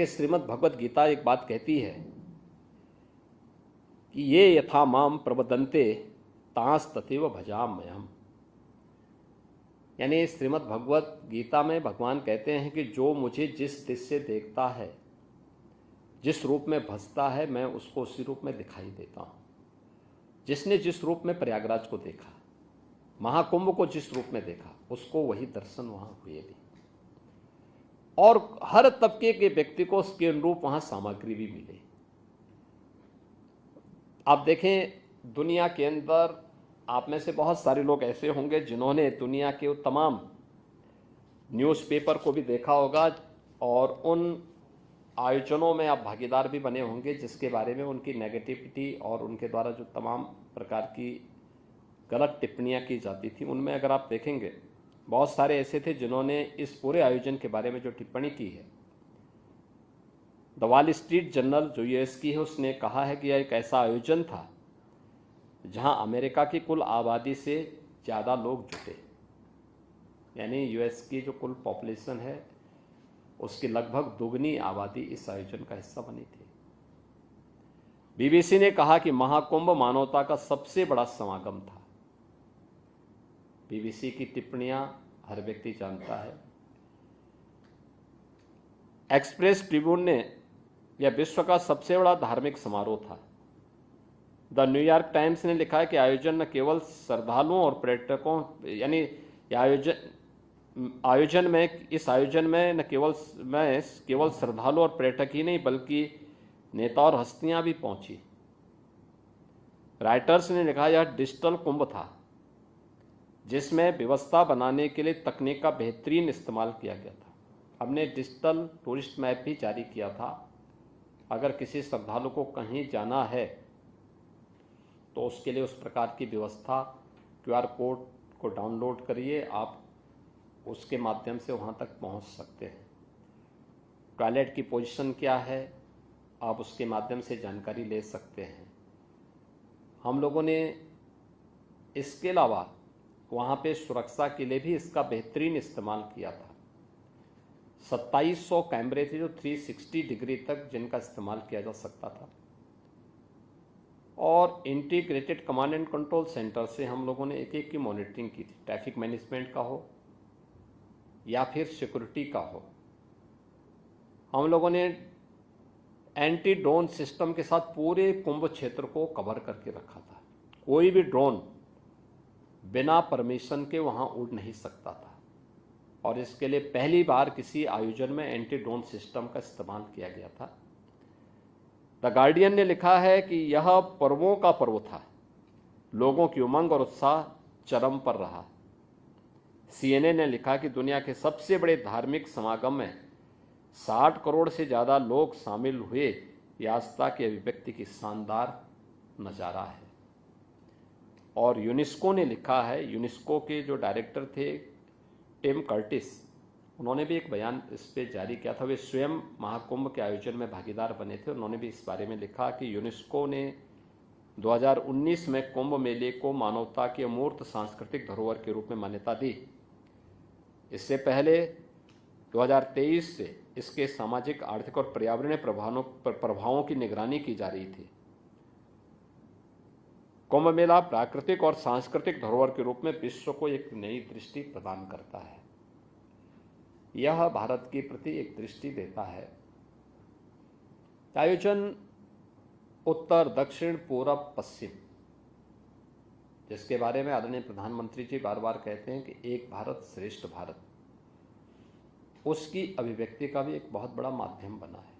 देखिए, श्रीमद् भगवत गीता एक बात कहती है कि ये यथा माम प्रबदन्ते तांस तथैव भजाम्यहम्। यानी श्रीमद् भगवत गीता में भगवान कहते हैं कि जो मुझे जिस दृष्टि से देखता है, जिस रूप में भजता है, मैं उसको उसी रूप में दिखाई देता हूँ। जिसने जिस रूप में प्रयागराज को देखा, महाकुंभ को जिस रूप में देखा, उसको वही दर्शन वहां हुए भी, और हर तबके के व्यक्ति को उसके अनुरूप वहां सामग्री भी मिले। आप देखें, दुनिया के अंदर आप में से बहुत सारे लोग ऐसे होंगे जिन्होंने दुनिया के तमाम न्यूज़पेपर को भी देखा होगा, और उन आयोजनों में आप भागीदार भी बने होंगे जिसके बारे में उनकी नेगेटिविटी और उनके द्वारा जो तमाम प्रकार की गलत टिप्पणियां की जाती थी, उनमें अगर आप देखेंगे बहुत सारे ऐसे थे जिन्होंने इस पूरे आयोजन के बारे में जो टिप्पणी की है। द वॉल स्ट्रीट जर्नल जो यूएस की है, उसने कहा है कि यह एक ऐसा आयोजन था जहां अमेरिका की कुल आबादी से ज़्यादा लोग जुटे। यानी यूएस की जो कुल पॉपुलेशन है उसकी लगभग दुगनी आबादी इस आयोजन का हिस्सा बनी थी। बीबीसी ने कहा कि महाकुंभ मानवता का सबसे बड़ा समागम था। बीबीसी की टिप्पणियां हर व्यक्ति जानता है। एक्सप्रेस ट्रिब्यून ने यह विश्व का सबसे बड़ा धार्मिक समारोह था। द न्यूयॉर्क टाइम्स ने लिखा है कि आयोजन न केवल श्रद्धालुओं और पर्यटकों, यानी इस आयोजन में न केवल श्रद्धालु और पर्यटक ही नहीं बल्कि नेता और हस्तियां भी पहुंची। राइटर्स ने लिखा यह डिजिटल कुंभ था जिसमें व्यवस्था बनाने के लिए तकनीक का बेहतरीन इस्तेमाल किया गया था। हमने डिजिटल टूरिस्ट मैप भी जारी किया था। अगर किसी श्रद्धालु को कहीं जाना है तो उसके लिए उस प्रकार की व्यवस्था, क्यूआर कोड को डाउनलोड करिए, आप उसके माध्यम से वहाँ तक पहुँच सकते हैं। टॉयलेट की पोजीशन क्या है, आप उसके माध्यम से जानकारी ले सकते हैं। हम लोगों ने इसके अलावा वहाँ पे सुरक्षा के लिए भी इसका बेहतरीन इस्तेमाल किया था। 2700 कैमरे थे जो 360 डिग्री तक जिनका इस्तेमाल किया जा सकता था, और integrated command and control centre से हम लोगों ने एक एक की मॉनिटरिंग की थी। ट्रैफिक मैनेजमेंट का हो या फिर सिक्योरिटी का हो। हम लोगों ने एंटी ड्रोन सिस्टम के साथ पूरे कुंभ क्षेत्र को कवर करके रखा था। कोई भी ड्रोन बिना परमिशन के वहां उड़ नहीं सकता था, और इसके लिए पहली बार किसी आयोजन में एंटी ड्रोन सिस्टम का इस्तेमाल किया गया था। द गार्डियन ने लिखा है कि यह पर्वों का पर्व था, लोगों की उमंग और उत्साह चरम पर रहा। सीएनए ने लिखा कि दुनिया के सबसे बड़े धार्मिक समागम में 60 करोड़ से ज़्यादा लोग शामिल हुए। यह आस्था की अभिव्यक्ति की शानदार नज़ारा है। और यूनेस्को ने लिखा है, यूनेस्को के जो डायरेक्टर थे टिम कर्टिस, उन्होंने भी एक बयान इस पर जारी किया था। वे स्वयं महाकुंभ के आयोजन में भागीदार बने थे। उन्होंने भी इस बारे में लिखा कि यूनेस्को ने 2019 में कुंभ मेले को मानवता की अमूर्त सांस्कृतिक धरोहर के रूप में मान्यता दी। इससे पहले 2023 से इसके सामाजिक, आर्थिक और पर्यावरणीय प्रभावों की निगरानी की जा रही थी। कुंभ मेला प्राकृतिक और सांस्कृतिक धरोहर के रूप में विश्व को एक नई दृष्टि प्रदान करता है। यह भारत के प्रति एक दृष्टि देता है। आयोजन उत्तर, दक्षिण, पूरब, पश्चिम, जिसके बारे में आदरणीय प्रधानमंत्री जी बार बार कहते हैं कि एक भारत श्रेष्ठ भारत, उसकी अभिव्यक्ति का भी एक बहुत बड़ा माध्यम बना है।